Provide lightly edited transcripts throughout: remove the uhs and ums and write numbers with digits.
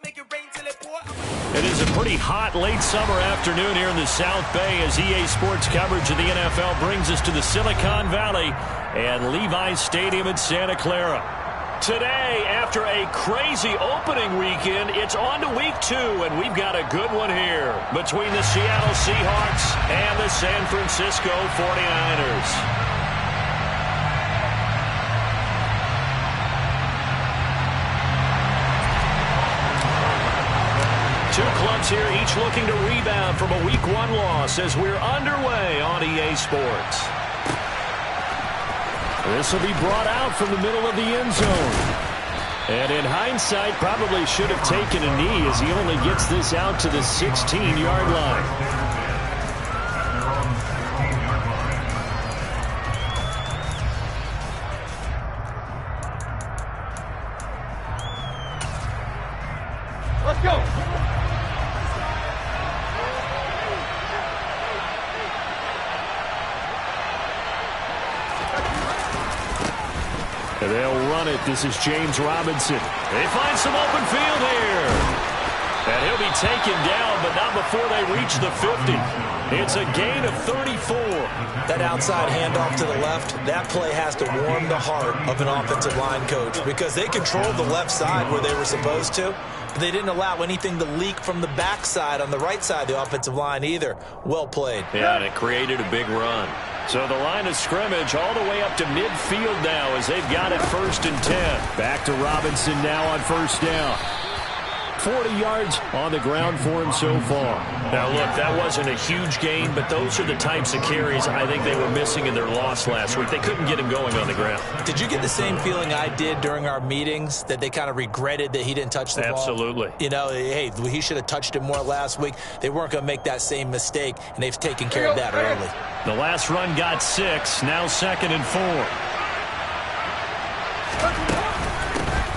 It is a pretty hot late summer afternoon here in the South Bay as EA Sports coverage of the NFL brings us to the Silicon Valley and Levi's Stadium in Santa Clara. Today, after a crazy opening weekend, it's on to week 2, and we've got a good one here between the Seattle Seahawks and the San Francisco 49ers. Two clubs here, each looking to rebound from a Week 1 loss as we're underway on EA Sports. This will be brought out from the middle of the end zone. And in hindsight, probably should have taken a knee as he only gets this out to the 16-yard line. Let's go. They'll run it. This is James Robinson. They find some open field here. And he'll be taken down, but not before they reach the 50. It's a gain of 34. That outside handoff to the left, that play has to warm the heart of an offensive line coach because they controlled the left side where they were supposed to. But they didn't allow anything to leak from the backside on the right side of the offensive line either. Well played. Yeah, and it created a big run. So the line of scrimmage all the way up to midfield now as they've got it 1st and 10. Back to Robinson now on 1st down. 40 yards on the ground for him so far. Now, look, that wasn't a huge gain, but those are the types of carries I think they were missing in their loss last week. They couldn't get him going on the ground. Did you get the same feeling I did during our meetings, that they kind of regretted that he didn't touch the ball? Absolutely. You know, hey, he should have touched it more last week. They weren't going to make that same mistake, and they've taken care of that early. The last run got 6, now 2nd and 4.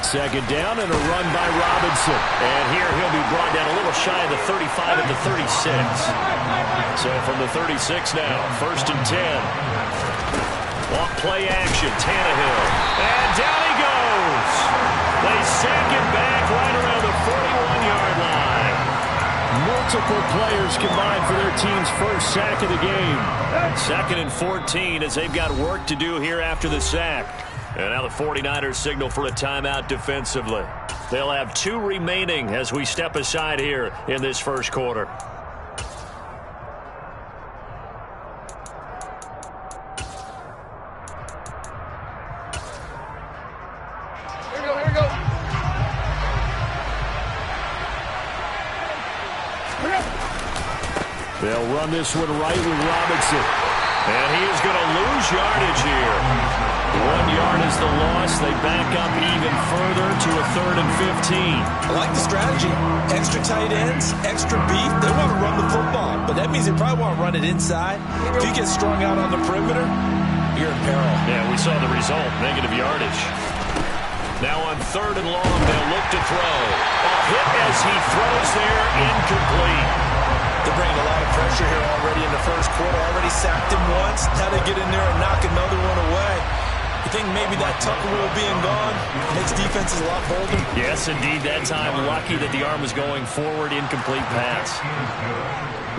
2nd down and a run by Robinson. And here he'll be brought down a little shy of the 35 at the 36. So from the 36 now, 1st and 10. Walk play action, Tannehill. And down he goes. They sack it back right around the 41-yard line. Multiple players combined for their team's first sack of the game. 2nd and 14 as they've got work to do here after the sack. And now the 49ers signal for a timeout defensively. They'll have 2 remaining as we step aside here in this first quarter. Here we go, here we go. They'll run this one right with Robinson. And he is going to lose yardage here. 1 yard is the loss. They back up even further to a 3rd and 15. I like the strategy. Extra tight ends, extra beef. They want to run the football, but that means they probably want to run it inside. If you get strung out on the perimeter, you're in peril. Yeah, we saw the result, negative yardage. Now on 3rd and long, they'll look to throw. A hit as he throws there, incomplete. They're bringing a lot of pressure here already in the first quarter. Already sacked him once. Now they get in there and knock another one away. You think maybe that Tucker rule being gone makes defenses a lot bolder? Yes, indeed. That time, lucky that the arm was going forward, incomplete pass.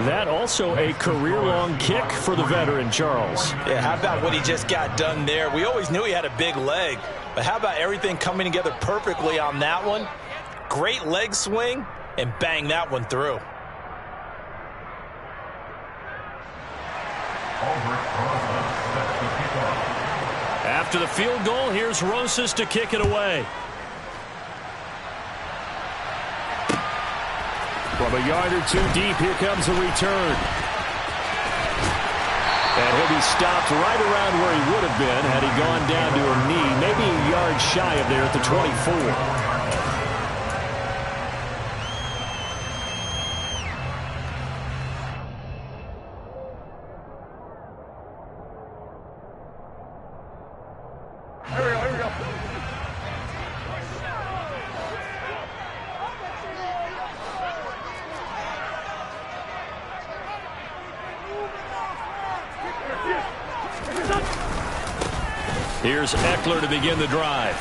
That also a career-long kick for the veteran, Charles. Yeah, how about what he just got done there? We always knew he had a big leg, but how about everything coming together perfectly on that one? Great leg swing, and bang that one through. After the field goal, here's Rosas to kick it away. From a yard or 2 deep, here comes a return. And he'll be stopped right around where he would have been had he gone down to a knee, maybe a yard shy of there at the 24. Here's Eckler to begin the drive.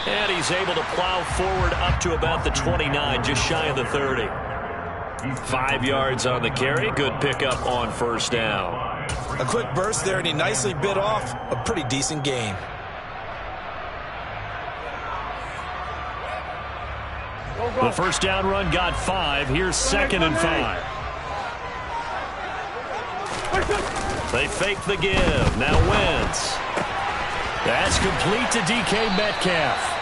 And he's able to plow forward up to about the 29, just shy of the 30. 5 yards on the carry. Good pickup on first down. A quick burst there, and he nicely bit off a pretty decent gain. The first down run got 5. Here's 2nd and 5. They fake the give. Now Wentz. That's complete to DK Metcalf.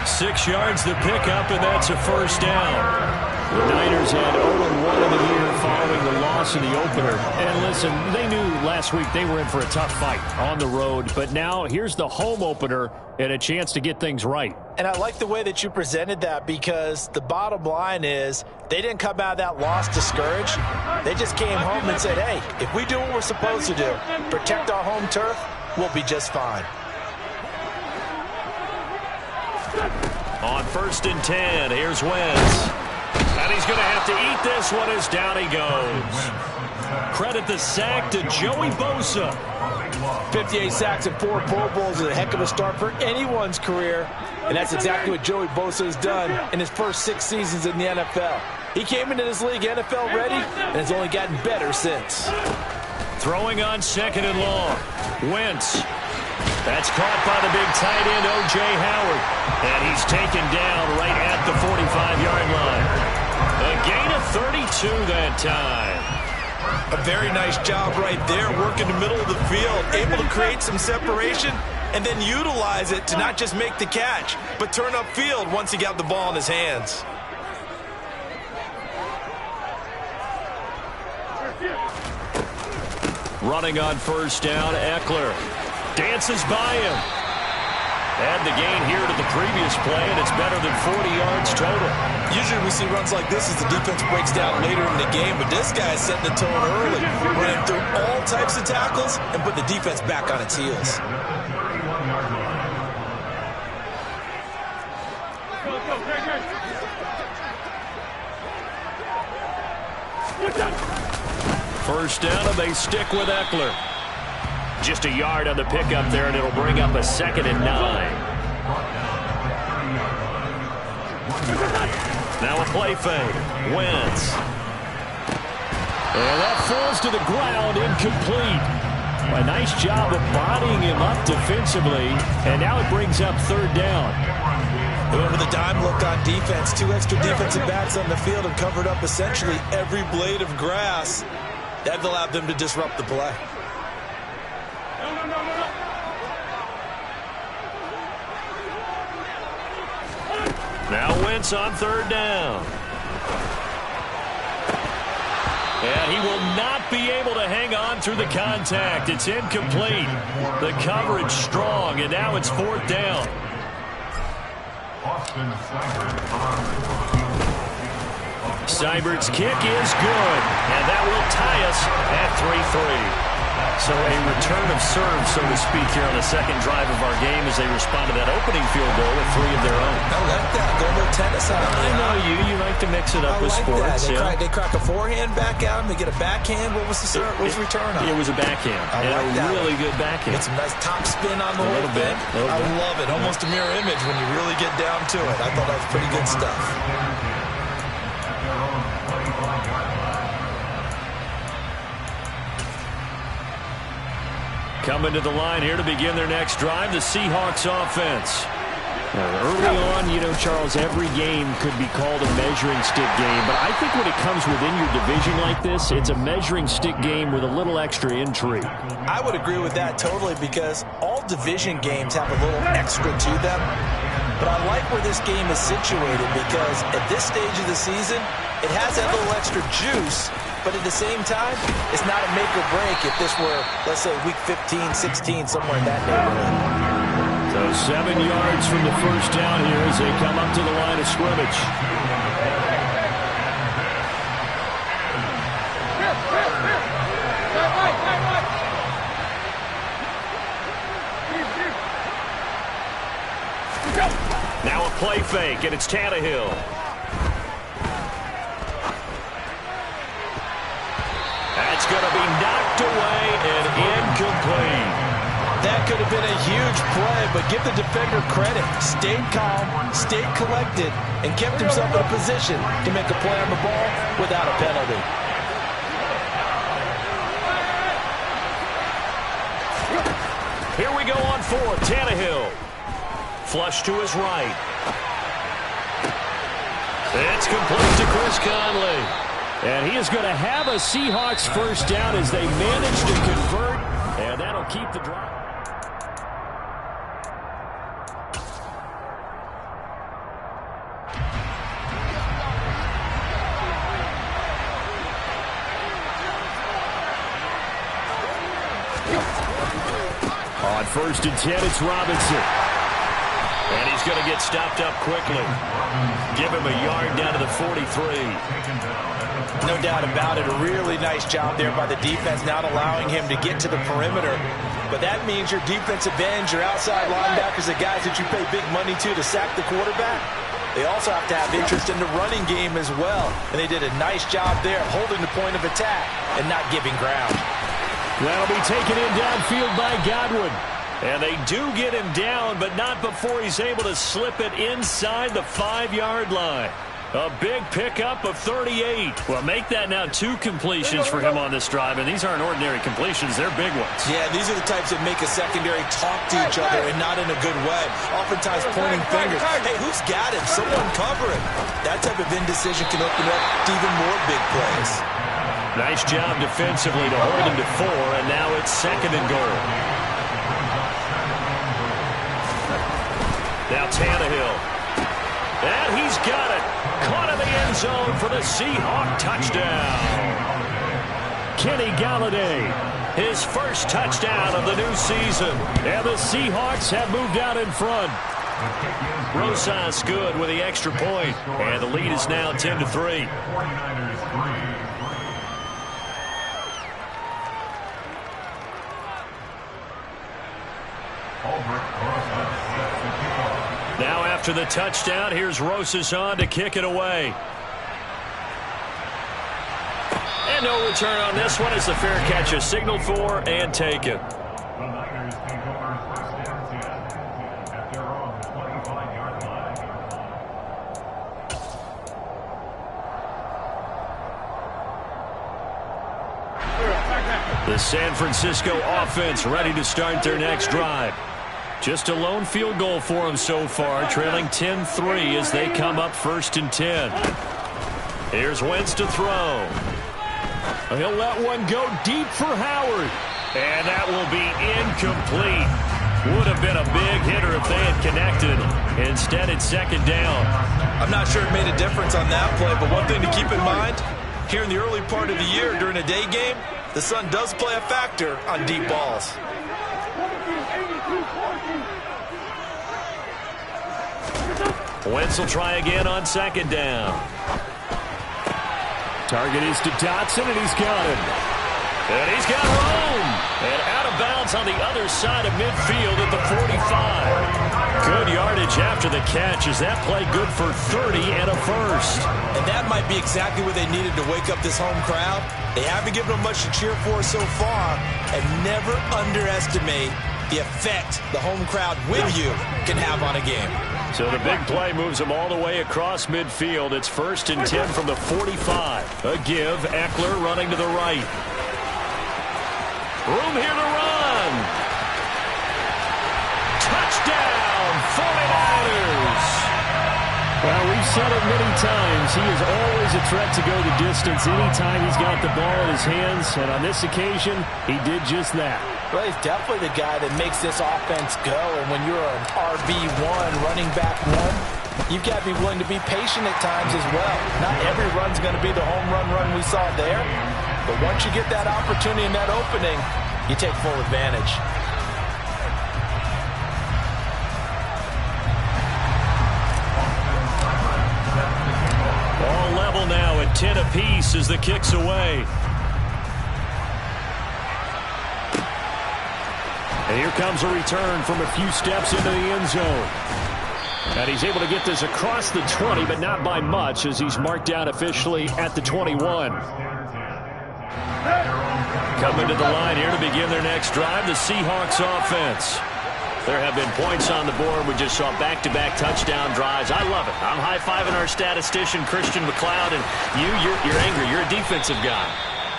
6 yards the pickup, and that's a first down. The Niners had 0-1 in the year following the loss in the opener. And listen, they knew last week they were in for a tough fight on the road. But now here's the home opener and a chance to get things right. And I like the way that you presented that, because the bottom line is they didn't come out of that loss discouraged. They just came home and said, hey, if we do what we're supposed to do, protect our home turf, we'll be just fine. On 1st and 10, here's Wentz. And he's going to have to eat this one as down he goes. Credit the sack to Joey Bosa. 58 sacks and 4 Pro Bowls is a heck of a start for anyone's career. And that's exactly what Joey Bosa has done in his first 6 seasons in the NFL. He came into this league NFL ready and has only gotten better since. Throwing on 2nd and long. Wentz. That's caught by the big tight end, O.J. Howard. And he's taken down right at the 45-yard line. A gain of 32 that time. A very nice job right there, working the middle of the field, able to create some separation and then utilize it to not just make the catch, but turn upfield once he got the ball in his hands. Running on first down, Eckler dances by him. Add the gain here to the previous play, and it's better than 40 yards total. Usually we see runs like this as the defense breaks down later in the game, but this guy is setting the tone early, running through all types of tackles and put the defense back on its heels. First down, and they stick with Eckler. Just a yard on the pickup there, and it'll bring up a 2nd and 9. Now a play fake. Wentz. And that falls to the ground, incomplete. A nice job of bodying him up defensively, and now it brings up 3rd down. Remember the dime look on defense. 2 extra defensive backs on the field and covered up essentially every blade of grass. That allowed them to disrupt the play. Now Wentz on 3rd down. And he will not be able to hang on through the contact. It's incomplete. The coverage strong, and now it's 4th down. Seibert's kick is good, and that will tie us at 3-3. So a return of serve, so to speak, here on the 2nd drive of our game as they respond to that opening field goal with 3 of their own. I like that. Go a little tennis on it. I know you. You like to mix it up with sports. They crack a forehand back at him. They get a backhand. What was the return on? It was a backhand. I like that. Really good backhand. Get some nice top spin on the whole thing. I love it. Almost a mirror image when you really get down to it. I thought that was pretty good stuff. Coming to the line here to begin their next drive, the Seahawks offense. Early on, you know, Charles, every game could be called a measuring stick game, but I think when it comes within your division like this, it's a measuring stick game with a little extra intrigue. I would agree with that totally, because all division games have a little extra to them. But I like where this game is situated, because at this stage of the season, it has that little extra juice. But at the same time, it's not a make or break if this were, let's say, week 15, 16, somewhere in that neighborhood. So 7 yards from the first down here as they come up to the line of scrimmage. Now a play fake, and it's Tannehill. That's going to be knocked away and incomplete. That could have been a huge play, but give the defender credit. Stayed calm, stayed collected, and kept himself in a position to make a play on the ball without a penalty. Here we go on fourth. Tannehill. Flush to his right. It's complete to Chris Conley. And he is going to have a Seahawks first down as they manage to convert. And that'll keep the drive. On first and 10, it's Robinson. And he's going to get stopped up quickly. Give him a yard down to the 43. No doubt about it. A really nice job there by the defense, not allowing him to get to the perimeter. But that means your defensive ends, your outside linebackers, the guys that you pay big money to sack the quarterback, they also have to have interest in the running game as well. And they did a nice job there holding the point of attack and not giving ground. That'll be taken in downfield by Godwin. And they do get him down, but not before he's able to slip it inside the 5-yard line. A big pickup of 38. Well, make that now 2 completions for him on this drive, and these aren't ordinary completions. They're big ones. Yeah, these are the types that make a secondary talk to each other and not in a good way. Oftentimes pointing fingers. Hey, who's got him? Someone cover him. That type of indecision can open up to even more big plays. Nice job defensively to hold him to 4, and now it's 2nd and goal. Now Tannehill. And he's got it. Caught in the end zone for the Seahawk touchdown. Kenny Galladay, his first touchdown of the new season. And the Seahawks have moved out in front. Rosas good with the extra point. And the lead is now 10-3. Now after the touchdown, here's Rosas on to kick it away. And no return on this one as the fair catch is signaled for and taken. The San Francisco offense ready to start their next drive. Just a lone field goal for them so far, trailing 10-3 as they come up 1st and 10. Here's Wentz to throw. He'll let one go deep for Howard. And that will be incomplete. Would have been a big hitter if they had connected. Instead, it's 2nd down. I'm not sure it made a difference on that play, but one thing to keep in mind, here in the early part of the year during a day game, the sun does play a factor on deep balls. Wentz will try again on 2nd down. Target is to Dotson, and he's got him. And he's got room. And out of bounds on the other side of midfield at the 45. Good yardage after the catch. Is that play good for 30 and a first? And that might be exactly what they needed to wake up this home crowd. They haven't given them much to cheer for so far. And never underestimate the effect the home crowd with you can have on a game. So the big play moves them all the way across midfield. It's 1st and 10 from the 45. A give. Eckler running to the right. Room here to run. Touchdown, 49ers. Well, we've said it many times. He is always a threat to go the distance anytime he's got the ball in his hands. And on this occasion, he did just that. Well, he's definitely the guy that makes this offense go. And when you're an RB1, running back 1, you've got to be willing to be patient at times as well. Not every run's going to be the home run we saw there. But once you get that opportunity and that opening, you take full advantage. All level now at 10 apiece as the kick's away. And here comes a return from a few steps into the end zone. And he's able to get this across the 20, but not by much as he's marked down officially at the 21. Coming to the line here to begin their next drive, the Seahawks offense. There have been points on the board. We just saw back-to-back touchdown drives. I love it. I'm high-fiving our statistician, Christian McLeod, and you're angry. You're a defensive guy.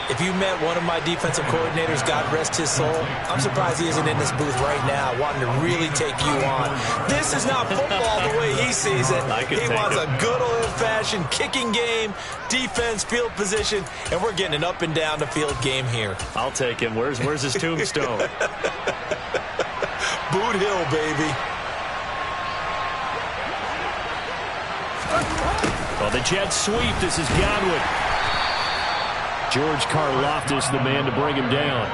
If you met one of my defensive coordinators, God rest his soul, I'm surprised he isn't in this booth right now wanting to really take you on. This is not football the way he sees it. He wants a good old-fashioned kicking game, defense, field position, and we're getting an up-and-down-the-field game here. I'll take him. Where's his tombstone? Boot Hill, baby. Well, the Jets sweep. This is Godwin. George Karlaftis, the man to bring him down.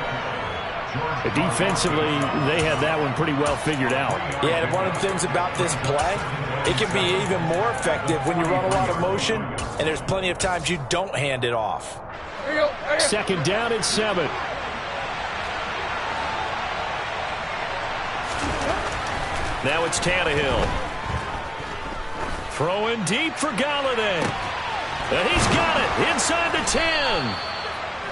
But defensively, they had that one pretty well figured out. Yeah, and one of the things about this play, it can be even more effective when you run a lot of motion, and there's plenty of times you don't hand it off. Second down and 7. Now it's Tannehill. Throwing deep for Galladay. And he's got it inside the 10.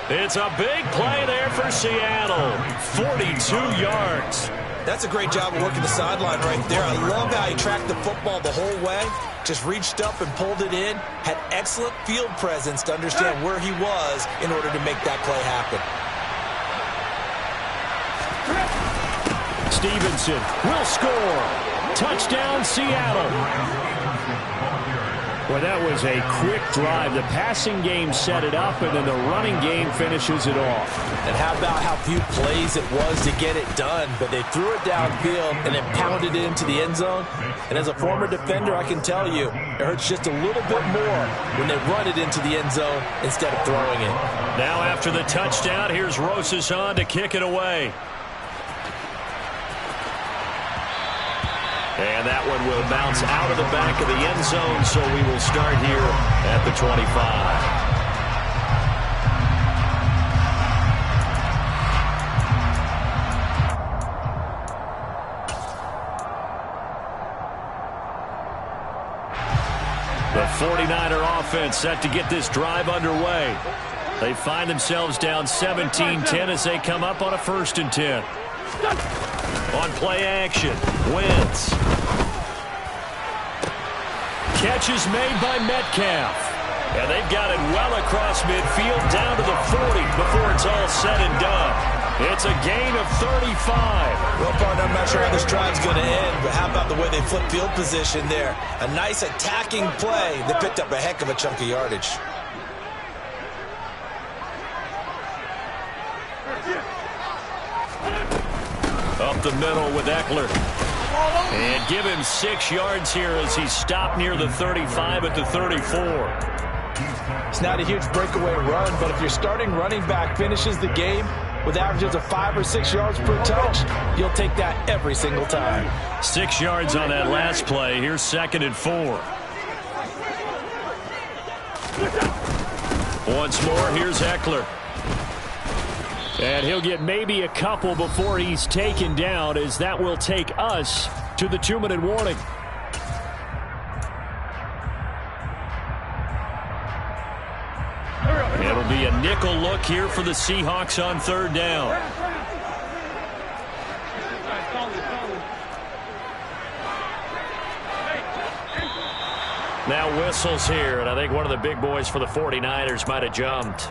It's a big play there for Seattle. 42 yards. That's a great job of working the sideline right there. I love how he tracked the football the whole way. Just reached up and pulled it in. Had excellent field presence to understand where he was in order to make that play happen. Stevenson will score. Touchdown, Seattle. Well, that was a quick drive. The passing game set it up, and then the running game finishes it off. And how about how few plays it was to get it done, but they threw it downfield and then pounded it into the end zone. And as a former defender, I can tell you, it hurts just a little bit more when they run it into the end zone instead of throwing it. Now after the touchdown, here's Rosas to kick it away. And that one will bounce out of the back of the end zone, so we will start here at the 25. The 49er offense set to get this drive underway. They find themselves down 17-10 as they come up on a 1st and 10. On play action, Wentz. Catch is made by Metcalf. And they've got it well across midfield down to the 40 before it's all said and done. It's a gain of 35. Well, partner, I'm not sure how this drive's going to end, but how about the way they flip field position there? A nice attacking play that picked up a heck of a chunk of yardage. Up the middle with Eckler. And give him 6 yards here as he's stopped near the 35 at the 34. It's not a huge breakaway run, but if your starting running back finishes the game with averages of 5 or 6 yards per touch, you'll take that every single time. 6 yards on that last play. Here's 2nd and 4. Once more, here's Eckler. And he'll get maybe a couple before he's taken down, as that will take us to the 2-minute warning. It'll be a nickel look here for the Seahawks on 3rd down. Now whistles here, and I think one of the big boys for the 49ers might have jumped.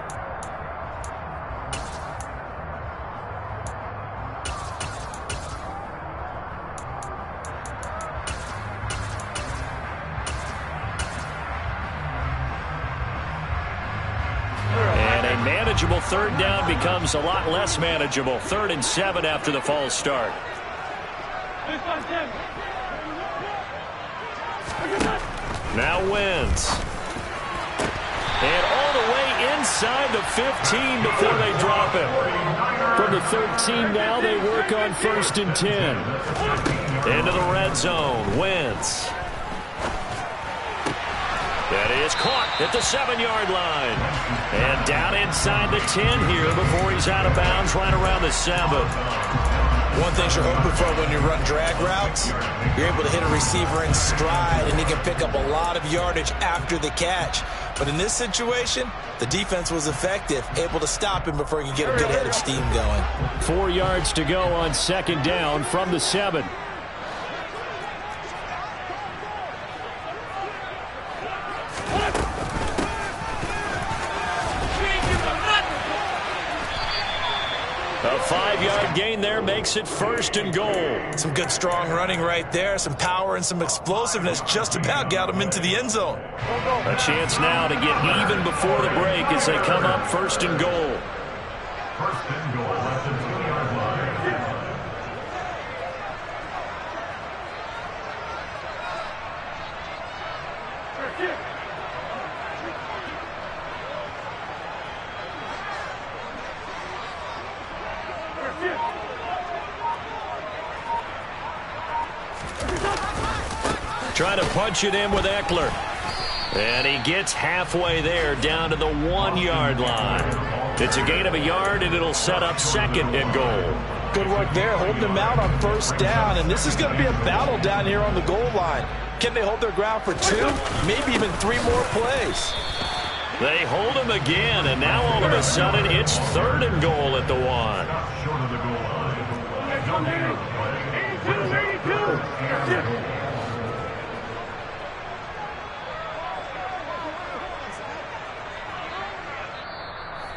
Manageable 3rd down becomes a lot less manageable. 3rd and 7 after the false start. Now Wentz. And all the way inside the 15 before they drop him. From the 13 now, they work on 1st and 10. Into the red zone. Wentz. That is caught at the 7-yard line. And down inside the 10 here before he's out of bounds right around the 7. One thing you're hoping for when you run drag routes, you're able to hit a receiver in stride, and he can pick up a lot of yardage after the catch. But in this situation, the defense was effective, able to stop him before he could get a good head of steam going. 4 yards to go on 2nd down from the 7. A 5-yard gain there makes it 1st and goal. Some good strong running right there, some power and some explosiveness just about got him into the end zone. A chance now to get even before the break as they come up 1st and goal. 1st and goal at the 2-yard line. Trying to punch it in with Eckler. And he gets halfway there down to the 1-yard line. It's a gain of a yard, and it'll set up 2nd and goal. Good work there, holding them out on 1st down. And this is going to be a battle down here on the goal line. Can they hold their ground for 2, maybe even 3 more plays? They hold him again, and now all of a sudden it's 3rd and goal at the 1. Short of the goal line. 82.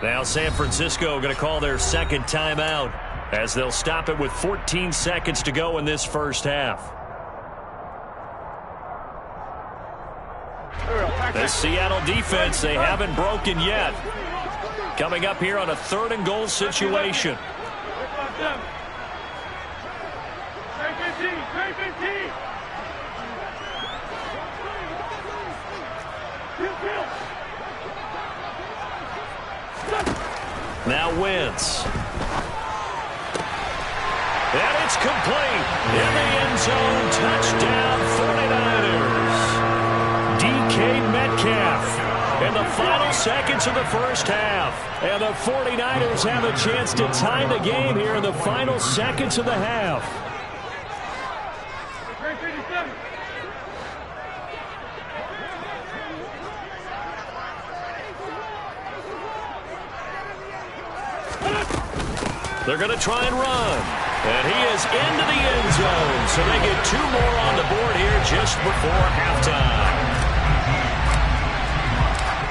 Now San Francisco going to call their 2nd timeout as they'll stop it with 14 seconds to go in this 1st half. This Seattle defense, they haven't broken yet. Coming up here on a 3rd and goal situation. Now Wentz. And it's complete. In the end zone, touchdown 49ers. DK Metcalf in the final seconds of the 1st half. And the 49ers have a chance to tie the game here in the final seconds of the half. They're going to try and run. And he is into the end zone. So they get 2 more on the board here just before halftime.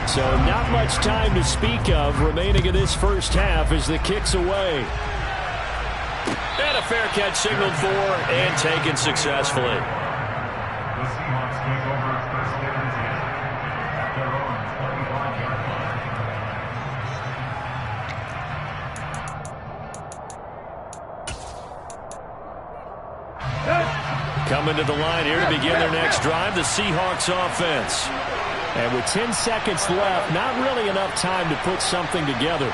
So not much time to speak of remaining in this 1st half as the kick's away. And a fair catch signaled for and taken successfully. The Seahawks take over 1st and 10 at their own 25-yard line. Coming to the line here to begin their next drive, the Seahawks offense. And with 10 seconds left, not really enough time to put something together.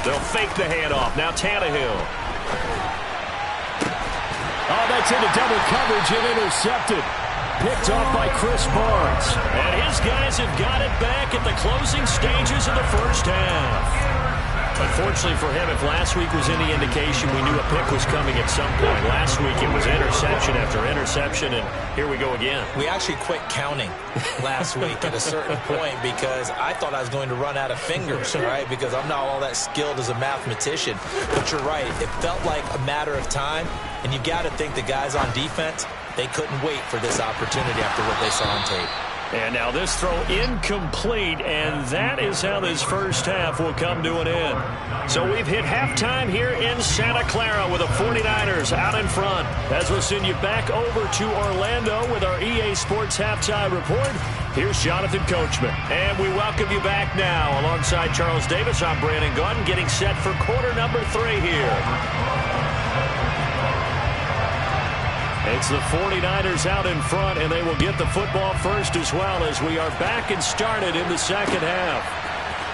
They'll fake the handoff. Now Tannehill. Oh, that's into double coverage and intercepted. Picked off by Chris Barnes. And his guys have got it back at the closing stages of the 1st half. Unfortunately for him, if last week was any indication, we knew a pick was coming at some point. Last week it was interception after interception, and here we go again. We actually quit counting last week at a certain point because I thought I was going to run out of fingers, right? Because I'm not all that skilled as a mathematician. But you're right. It felt like a matter of time, and you got to think the guys on defense, they couldn't wait for this opportunity after what they saw on tape. And now this throw incomplete, and that is how this 1st half will come to an end. So we've hit halftime here in Santa Clara with the 49ers out in front. As we'll send you back over to Orlando with our EA Sports Halftime Report, here's Jonathan Coachman. And we welcome you back now. Alongside Charles Davis, I'm Brandon Gaudin, getting set for quarter number 3 here. It's the 49ers out in front, and they will get the football first as well as we are back and started in the 2nd half.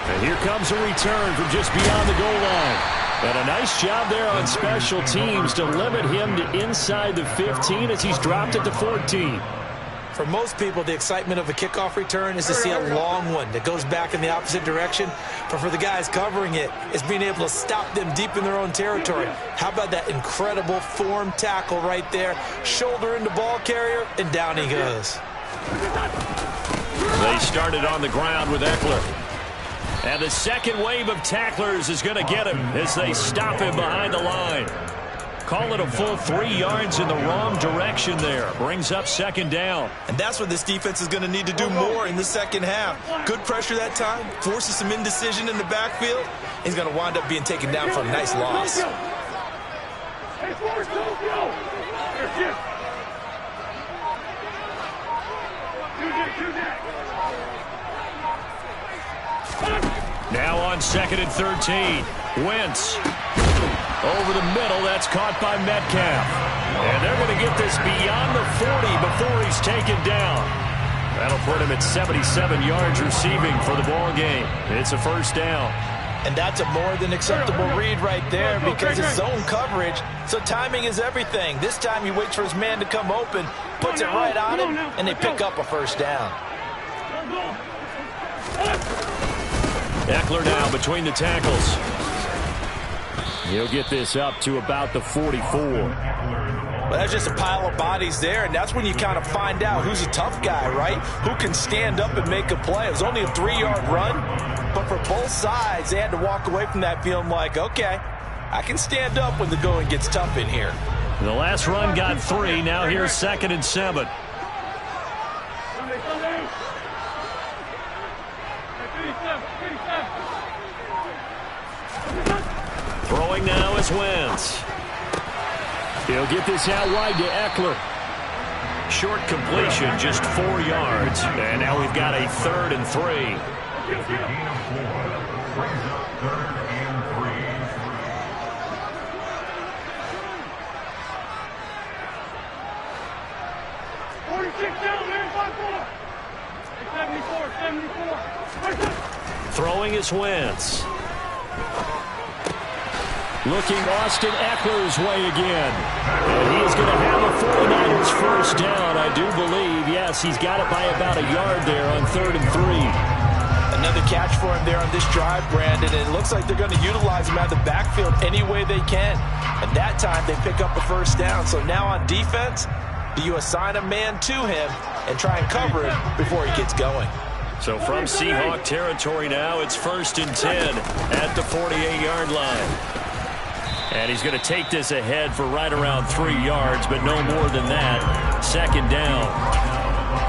And here comes a return from just beyond the goal line. And a nice job there on special teams to limit him to inside the 15 as he's dropped it to 14. For most people, the excitement of a kickoff return is to see a long one that goes back in the opposite direction. But for the guys covering it, it's being able to stop them deep in their own territory. How about that incredible form tackle right there? Shoulder into ball carrier, and down he goes. They started on the ground with Eckler. And the second wave of tacklers is going to get him as they stop him behind the line. Call it a full 3 yards in the wrong direction there. Brings up second down. And that's what this defense is going to need to do more in the second half. Good pressure that time. Forces some indecision in the backfield. He's going to wind up being taken down for a nice loss. Now on 2nd and 13. Wentz. Over the middle, that's caught by Metcalf. And they're going to get this beyond the 40 before he's taken down. That'll put him at 77 yards receiving for the ball game. It's a first down. And that's a more than acceptable read right there because it's zone coverage, so timing is everything. This time he waits for his man to come open, puts it right on him, and they pick up a first down. Eckler now between the tackles. He'll get this up to about the 44. Well, that's just a pile of bodies there, and that's when you kind of find out who's a tough guy, right? Who can stand up and make a play. It was only a 3-yard run, but for both sides, they had to walk away from that feeling like, okay, I can stand up when the going gets tough in here. The last run got 3. Now here's 2nd and 7. Throwing now is Wentz. He'll get this out wide to Eckler. Short completion, just 4 yards. And now we've got a 3rd and 3. Gain of 4. Brings up 3rd and 3. 46 down, man, 5-4. 74. Throwing is Wentz. Looking Austin Eckler's way again. And he is going to have a 49ers first down, I do believe. Yes, he's got it by about a yard there on 3rd and 3. Another catch for him there on this drive, Brandon, and it looks like they're going to utilize him out of the backfield any way they can. And that time they pick up a first down. So now on defense, do you assign a man to him and try and cover him before he gets going? So from Seahawk territory now, it's 1st and 10 at the 48-yard line. And he's going to take this ahead for right around 3 yards, but no more than that. 2nd down.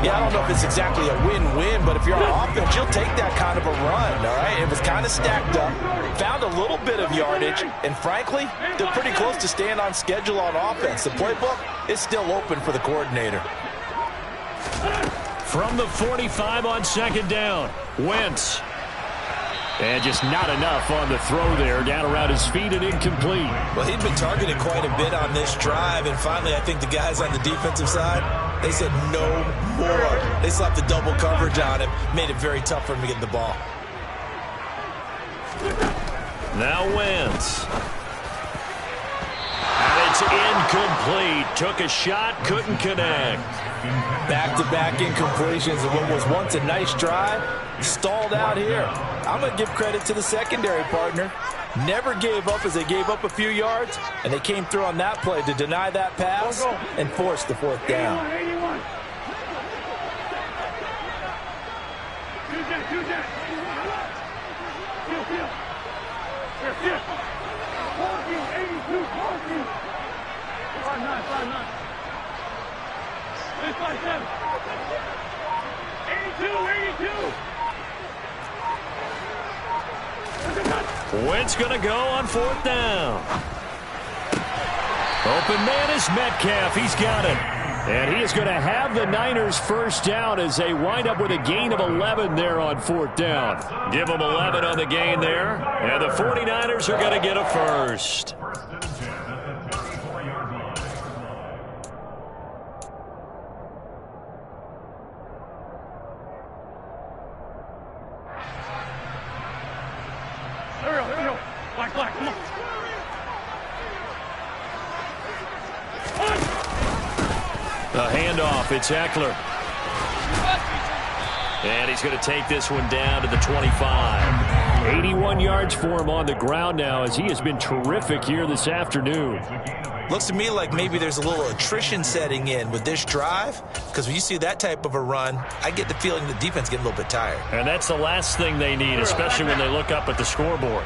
Yeah, I don't know if it's exactly a win-win, but if you're on offense, you'll take that kind of a run, all right? It was kind of stacked up, found a little bit of yardage, and frankly, they're pretty close to staying on schedule on offense. The playbook is still open for the coordinator. From the 45 on 2nd down, Wentz. And just not enough on the throw there. Down around his feet and incomplete. Well, he'd been targeted quite a bit on this drive, and finally I think the guys on the defensive side, they said no more. They slapped the double coverage on him, made it very tough for him to get the ball. Now Wentz. And it's incomplete. Took a shot, couldn't connect. Back-to-back incompletions of what was once a nice drive, stalled out here. I'm going to give credit to the secondary partner. Never gave up as they gave up a few yards, and they came through on that play to deny that pass and force the 4th down. 81. Wentz going to go on 4th down. Open man is Metcalf. He's got it. And he is going to have the Niners first down as they wind up with a gain of 11 there on 4th down. Give them 11 on the gain there. And the 49ers are going to get a first. Here we go. Black, come on. The handoff, it's Eckler. And he's going to take this one down to the 25. 81 yards for him on the ground now as he has been terrific here this afternoon. Looks to me like maybe there's a little attrition setting in with this drive, because when you see that type of a run, I get the feeling the defense getting a little bit tired. And that's the last thing they need, especially when they look up at the scoreboard.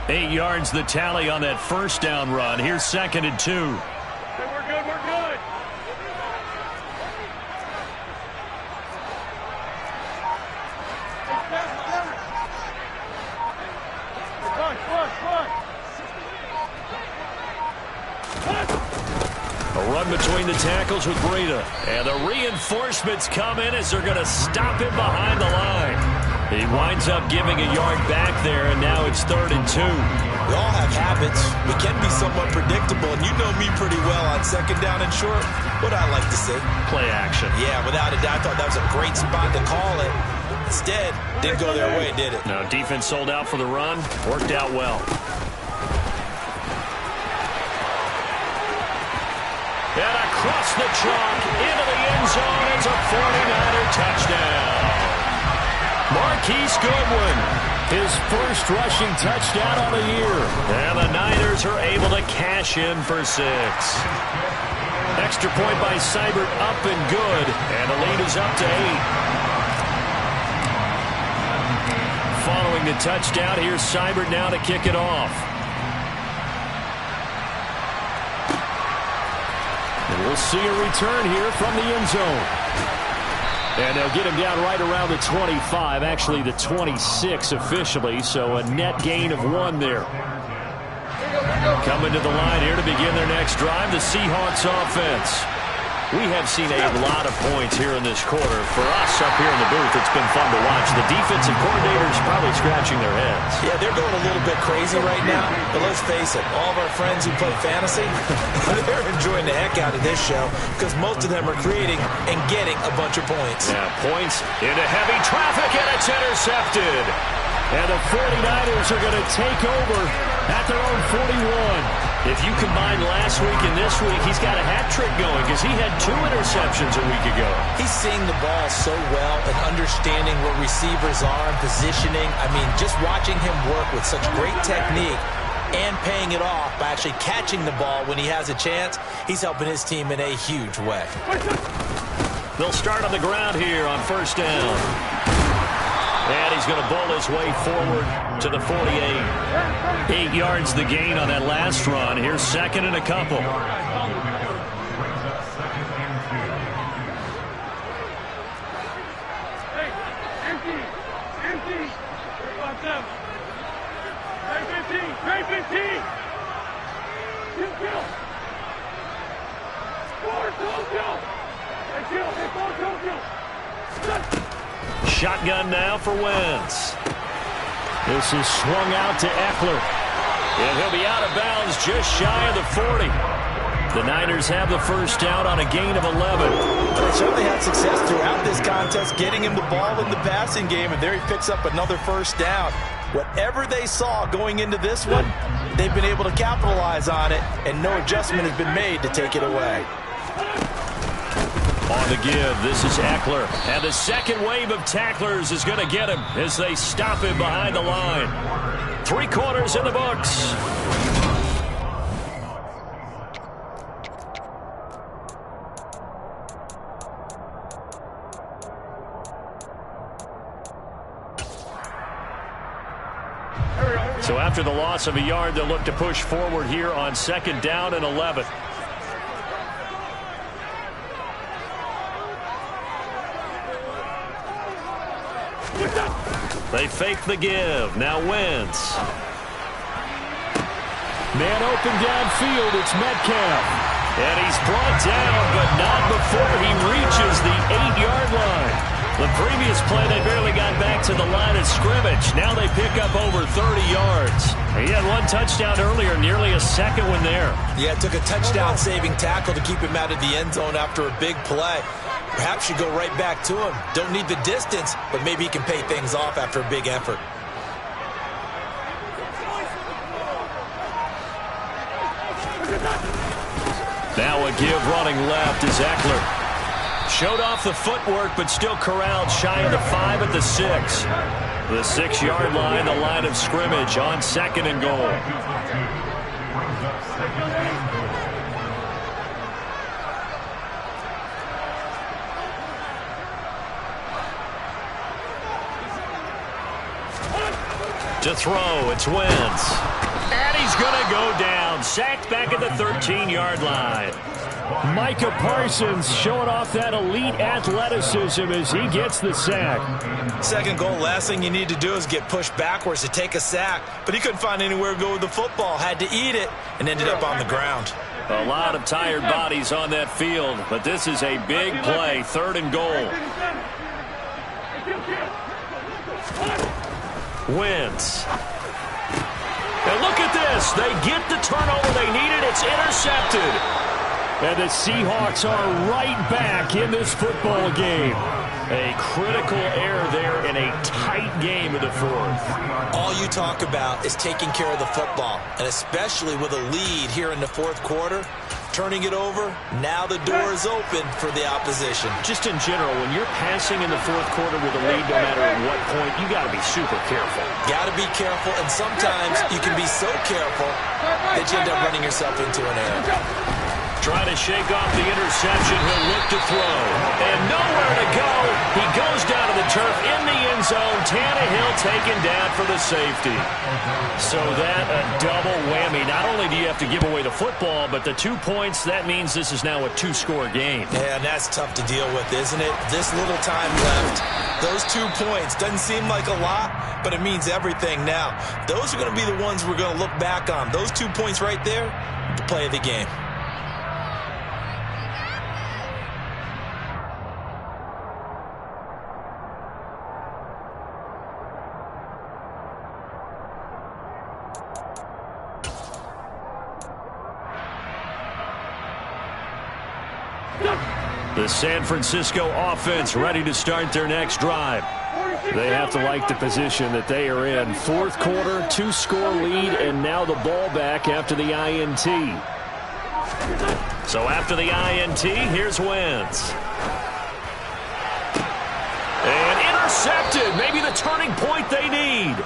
8 yards the tally on that first down run. Here's 2nd and 2. Hey, we're good, we're good. A run between the tackles with Breida. And the reinforcements come in as they're going to stop him behind the line. He winds up giving a yard back there, and now it's 3rd and 2. We all have habits. We can be somewhat predictable, and you know me pretty well on 2nd down and short. What I like to see. Play action. Yeah, without a doubt, I thought that was a great spot to call it. Instead, didn't go their way, did it? No, defense sold out for the run. Worked out well. And across the chalk into the end zone. It's a 49er touchdown. Marquise Goodwin, his first rushing touchdown on the year. And the Niners are able to cash in for 6. Extra point by Seibert, up and good. And the lead is up to 8. Following the touchdown, here's Seibert now to kick it off. And we'll see a return here from the end zone. And they'll get him down right around the 25, actually the 26 officially, so a net gain of 1 there. Coming to the line here to begin their next drive, the Seahawks offense. We have seen a lot of points here in this quarter. For us up here in the booth, it's been fun to watch. The defensive coordinators probably scratching their heads. Yeah, they're going a little bit crazy right now. But let's face it, all of our friends who play fantasy, they're enjoying the heck out of this show because most of them are creating and getting a bunch of points. Yeah, points into heavy traffic, and it's intercepted. And the 49ers are going to take over at their own 41. If you combine last week and this week, he's got a hat trick going because he had 2 interceptions a week ago. He's seeing the ball so well and understanding where receivers are and positioning. I mean, just watching him work with such great technique and paying it off by actually catching the ball when he has a chance, he's helping his team in a huge way. They'll start on the ground here on 1st down. And he's going to bowl his way forward to the 48. 8 yards the gain on that last run. Here's 2nd and a couple. Hey, empty. Hey, 15. Kill. Shotgun now for Wentz. This is swung out to Eckler. And he'll be out of bounds just shy of the 40. The Niners have the first down on a gain of 11. They certainly had success throughout this contest, getting him the ball in the passing game, and there he picks up another first down. Whatever they saw going into this one, they've been able to capitalize on it, and no adjustment has been made to take it away. On the give, this is Eckler. And the second wave of tacklers is going to get him as they stop him behind the line. 3 quarters in the books. So after the loss of a yard, they'll look to push forward here on 2nd down and 11. They fake the give. Now Wentz. Man open downfield. It's Metcalf. And he's brought down, but not before he reaches the 8-yard line. The previous play, they barely got back to the line of scrimmage. Now they pick up over 30 yards. He had 1 touchdown earlier, nearly a second one there. Yeah, it took a touchdown-saving tackle to keep him out of the end zone after a big play. Perhaps you go right back to him. Don't need the distance, but maybe he can pay things off after a big effort. Now a give running left is Eckler. Showed off the footwork, but still corralled shy of the 5 at the 6. The 6-yard line, the line of scrimmage on 2nd and goal. To throw, it's Wentz. And he's going to go down. Sacked back at the 13-yard line. Micah Parsons showing off that elite athleticism as he gets the sack. Second goal, last thing you need to do is get pushed backwards to take a sack. But he couldn't find anywhere to go with the football. Had to eat it and ended up on the ground. A lot of tired bodies on that field, but this is a big play, 3rd and goal. Wentz. And look at this. They get the turnover they needed. It's intercepted. And the Seahawks are right back in this football game. A critical error there in a tight game in the 4th. All you talk about is taking care of the football, and especially with a lead here in the 4th quarter, turning it over, now the door is open for the opposition. Just in general, when you're passing in the 4th quarter with a lead, no matter at what point, you got to be super careful. Got to be careful, and sometimes you can be so careful that you end up running yourself into an error. Trying to shake off the interception. He'll look to throw. And nowhere to go. He goes down to the turf in the end zone. Tannehill taken down for the safety. So that a double whammy. Not only do you have to give away the football, but the 2 points, that means this is now a 2-score game. Yeah, and that's tough to deal with, isn't it? This little time left. Those 2 points doesn't seem like a lot, but it means everything now. Those are going to be the ones we're going to look back on. Those 2 points right there, the play of the game. The San Francisco offense ready to start their next drive. They have to like the position that they are in. 4th quarter, 2-score lead, and now the ball back after the INT. So after the INT, here's Wentz. And intercepted. Maybe the turning point they need.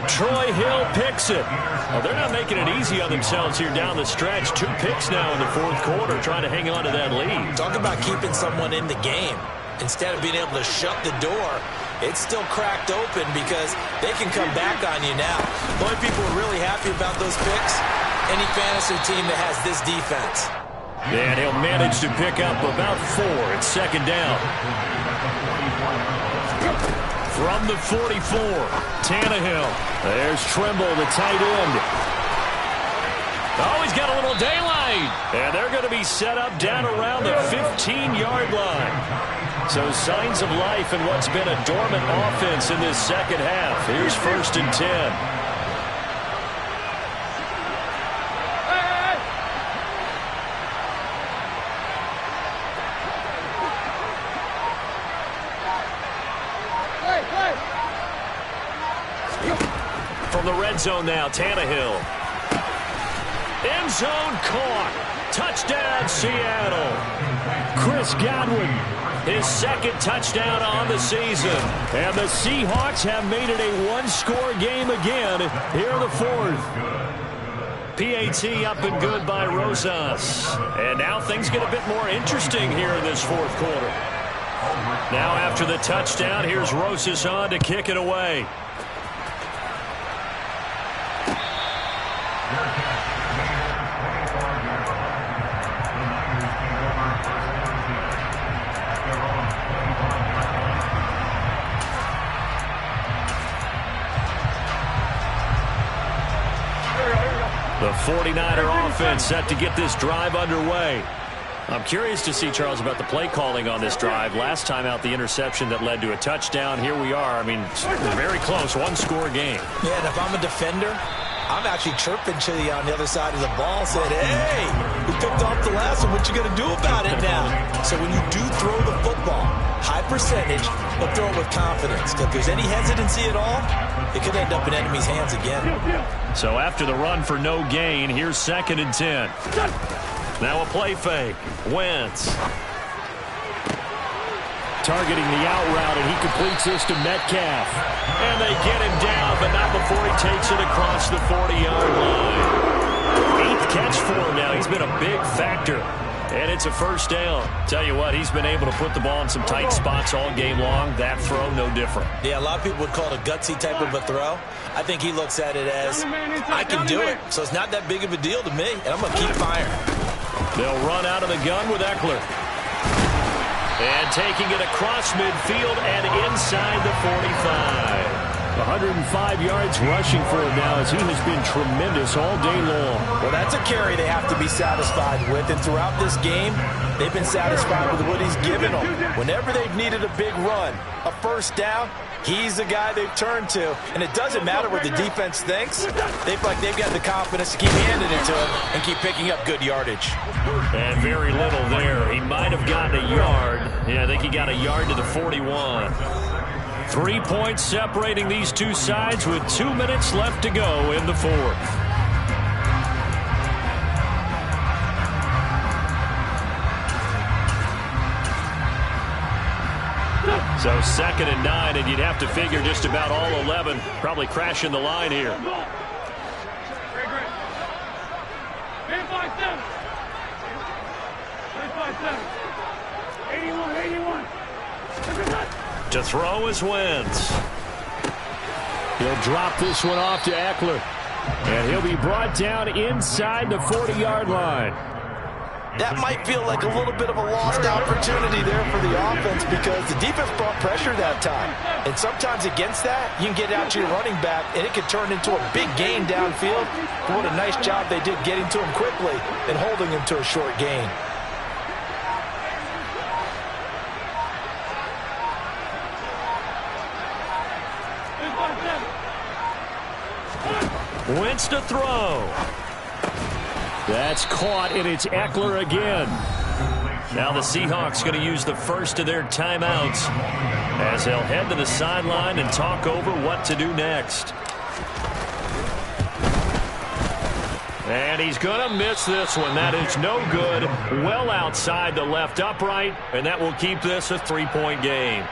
Troy Hill picks it. Well, they're not making it easy on themselves here down the stretch. 2 picks now in the 4th quarter, trying to hang on to that lead. Talk about keeping someone in the game. Instead of being able to shut the door, it's still cracked open because they can come back on you now. The only people who are really happy about those picks, any fantasy team that has this defense. And he'll manage to pick up about 4. It's 2nd down. From the 44, Tannehill. There's Trimble, the tight end. Oh, he's got a little daylight. And they're going to be set up down around the 15-yard line. So signs of life in what's been a dormant offense in this 2nd half. Here's 1st and 10. From the red zone now, Tannehill. End zone caught. Touchdown, Seattle. Chris Godwin. His 2nd touchdown on the season. And the Seahawks have made it a 1-score game again here in the 4th. PAT up and good by Rosas. And now things get a bit more interesting here in this 4th quarter. Now after the touchdown, here's Rosas on to kick it away. The 49er offense set to get this drive underway. I'm curious to see, Charles, about the play calling on this drive. Last time out, the interception that led to a touchdown. Here we are. I mean, very close, 1-score game. Yeah, and if I'm a defender, I'm actually chirping to you on the other side of the ball, saying, hey, we picked off the last one. What you going to do about it now? So when you do throw the football, high percentage, but throw it with confidence. If there's any hesitancy at all, it could end up in enemy's hands again. So after the run for no gain, here's 2nd and 10. Now a play fake. Wentz. Targeting the out route, and he completes this to Metcalf. And they get him down, but not before he takes it across the 40-yard line. 8th catch for him now. He's been a big factor And it's a first down. Tell you what, he's been able to put the ball in some tight spots all game long. That throw, no different. Yeah, a lot of people would call it a gutsy type of a throw. I think he looks at it as, I can do it, so it's not that big of a deal to me, and I'm going to keep firing. They'll run out of the gun with Eckler. And taking it across midfield and inside the 45. 105 yards rushing for him now as he has been tremendous all day long. Well, that's a carry they have to be satisfied with. And throughout this game, they've been satisfied with what he's given them. Whenever they've needed a big run, a first down, he's the guy they've turned to. And it doesn't matter what the defense thinks. They feel like they've got the confidence to keep handing it to him and keep picking up good yardage. And very little there. He might have gotten a yard. Yeah, I think he got a yard to the 41. 3 points separating these two sides with 2 minutes left to go in the fourth. So 2nd and 9, and you'd have to figure just about all 11 probably crashing the line here. To throw is Wentz. He'll drop this one off to Eckler. And he'll be brought down inside the 40-yard line. That might feel like a little bit of a lost opportunity there for the offense because the defense brought pressure that time. And sometimes against that, you can get out to your running back, and it can turn into a big gain downfield. But what a nice job they did getting to him quickly and holding him to a short gain. Wentz to throw. That's caught, and it's Eckler again. Now the Seahawks going to use the first of their timeouts as they'll head to the sideline and talk over what to do next. And he's going to miss this one. That is no good. Well outside the left upright, and that will keep this a 3-point game.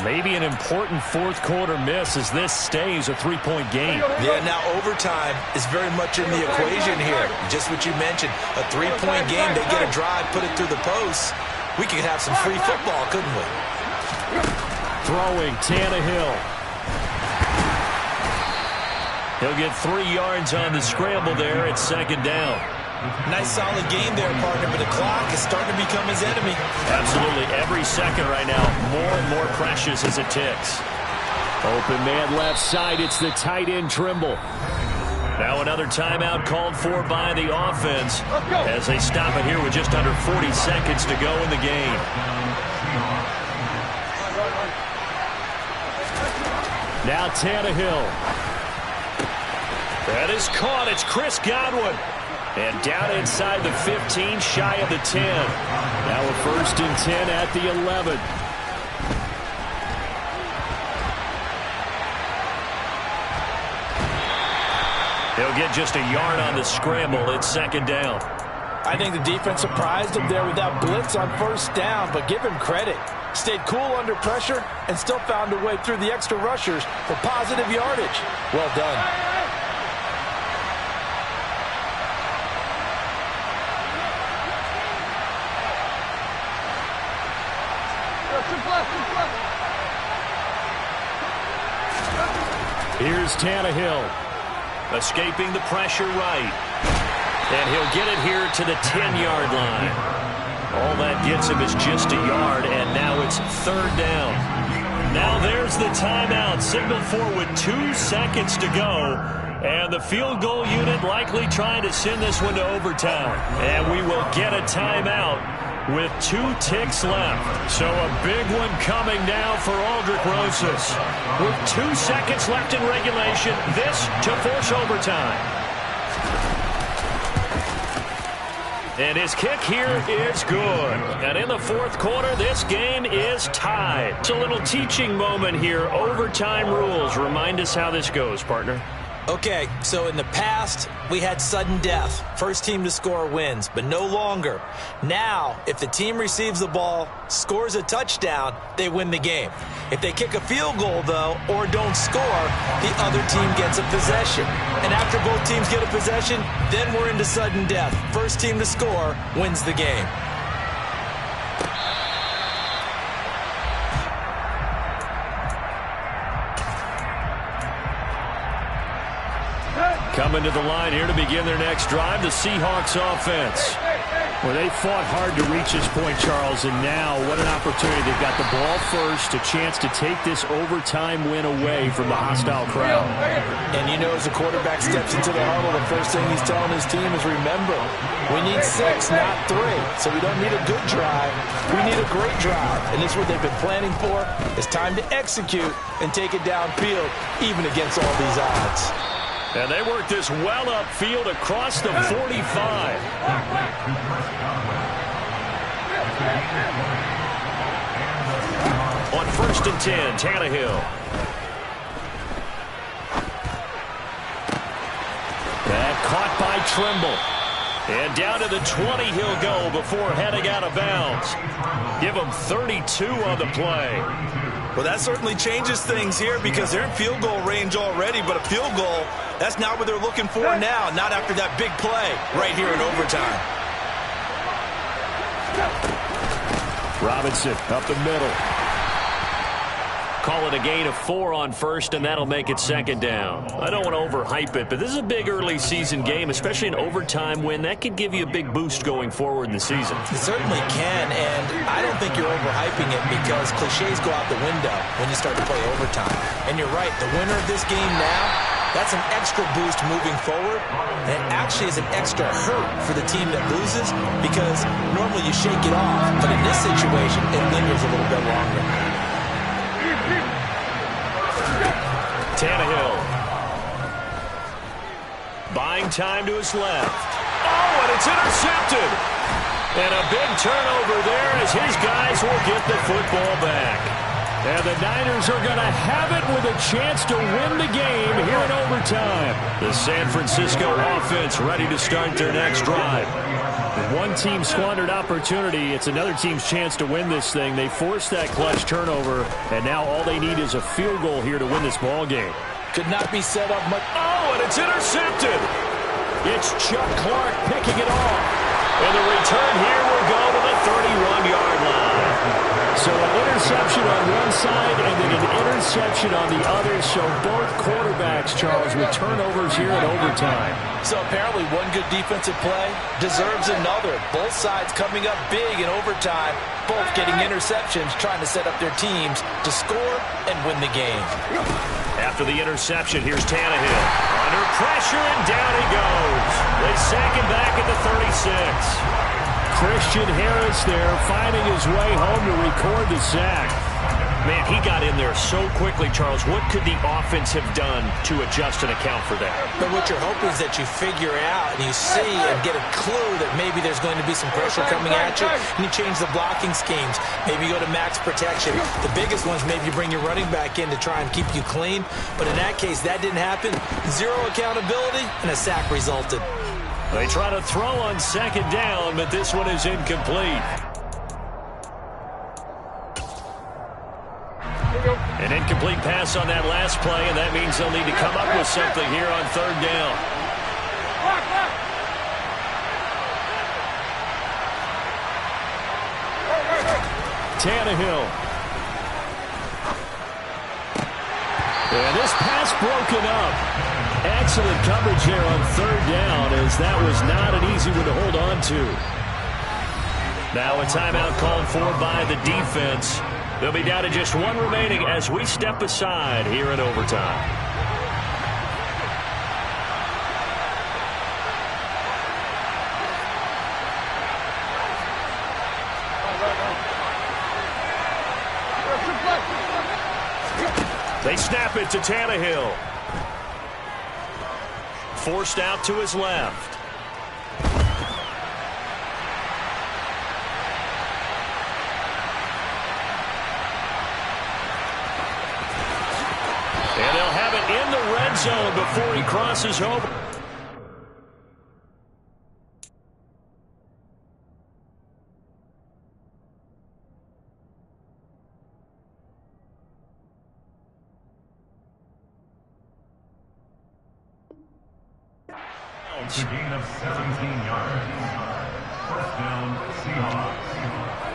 Maybe an important fourth quarter miss as this stays a 3-point game. Yeah, now overtime is very much in the equation here. Just what you mentioned, a 3-point game, they get a drive, put it through the posts. We could have some free football, couldn't we? Throwing Tannehill. He'll get 3 yards on the scramble there at 2nd down. Nice solid game there, partner, but the clock is starting to become his enemy. Absolutely. Every second right now, more and more precious as it ticks. Open man left side. It's the tight end Trimble. Now another timeout called for by the offense as they stop it here with just under 40 seconds to go in the game. Now Tannehill. That is caught. It's Chris Godwin. And down inside the 15, shy of the 10. Now a 1st and 10 at the 11. He'll get just a yard on the scramble. It's 2nd down. I think the defense surprised him there with that blitz on 1st down, but give him credit. Stayed cool under pressure and still found a way through the extra rushers for positive yardage. Well done. Here's Tannehill. Escaping the pressure right. And he'll get it here to the 10-yard line. All that gets him is just a yard, and now it's 3rd down. Now there's the timeout. Signaled for with 2 seconds to go. And the field goal unit likely trying to send this one to overtime. And we will get a timeout with 2 ticks left. So a big one coming now for Aldrich Rosas. With 2 seconds left in regulation, this to force overtime. And his kick here is good. And in the fourth quarter, this game is tied. It's a little teaching moment here. Overtime rules. Remind us how this goes, partner. Okay, so in the past, we had sudden death. First team to score wins, but no longer. Now, if the team receives the ball, scores a touchdown, they win the game. If they kick a field goal, though, or don't score, the other team gets a possession. And after both teams get a possession, then we're into sudden death. First team to score wins the game. Coming to the line here to begin their next drive, the Seahawks offense. Well, they fought hard to reach this point, Charles, and now what an opportunity. They've got the ball first, a chance to take this overtime win away from the hostile crowd. And you know, as the quarterback steps into the huddle, the first thing he's telling his team is, remember, we need 6, not 3. So we don't need a good drive. We need a great drive. And this is what they've been planning for. It's time to execute and take it downfield, even against all these odds. And they work this well upfield across the 45. On 1st and 10, Tannehill. That caught by Trimble. And down to the 20 he'll go before heading out of bounds. Give him 32 on the play. Well, that certainly changes things here because they're in field goal range already, but a field goal, that's not what they're looking for now, not after that big play right here in overtime. Robinson up the middle. Call it a gain of 4 on 1st, and that'll make it 2nd down. I don't want to overhype it, but this is a big early season game, especially an overtime win. That could give you a big boost going forward in the season. It certainly can, and I don't think you're overhyping it because cliches go out the window when you start to play overtime. And you're right, the winner of this game now, that's an extra boost moving forward, and it actually is an extra hurt for the team that loses because normally you shake it off, but in this situation, it lingers a little bit longer. Tannehill. Buying time to his left. Oh, and it's intercepted. And a big turnover there as his guys will get the football back. And the Niners are going to have it with a chance to win the game here in overtime. The San Francisco offense ready to start their next drive. With one team squandered opportunity, it's another team's chance to win this thing. They forced that clutch turnover, and now all they need is a field goal here to win this ball game. Could not be set up much. Oh, and it's intercepted. It's Chuck Clark picking it off. And the return here will go to the 31-yard line. So an interception on one side and then an interception on the other. So both quarterbacks, Charles, with turnovers here in overtime. So apparently one good defensive play deserves another. Both sides coming up big in overtime, both getting interceptions, trying to set up their teams to score and win the game. After the interception, here's Tannehill. Under pressure, and down he goes. They sack him back at the 36. Christian Harris there finding his way home to record the sack. Man, he got in there so quickly, Charles. What could the offense have done to adjust and account for that? But what you're hoping is that you figure out and you see and get a clue that maybe there's going to be some pressure coming at you, and you change the blocking schemes. Maybe you go to max protection. The biggest ones, maybe you bring your running back in to try and keep you clean. But in that case, that didn't happen. Zero accountability, and a sack resulted. They try to throw on 2nd down, but this one is incomplete. An incomplete pass on that last play, and that means they'll need to come up with something here on 3rd down. Tannehill. And this pass broken up. Excellent coverage here on 3rd down, as that was not an easy one to hold on to. Now a timeout called for by the defense. They'll be down to just one remaining as we step aside here in overtime. They snap it to Tannehill. Forced out to his left. And they'll have it in the red zone before he crosses over. It's a gain of 17 yards. First down, Seahawks.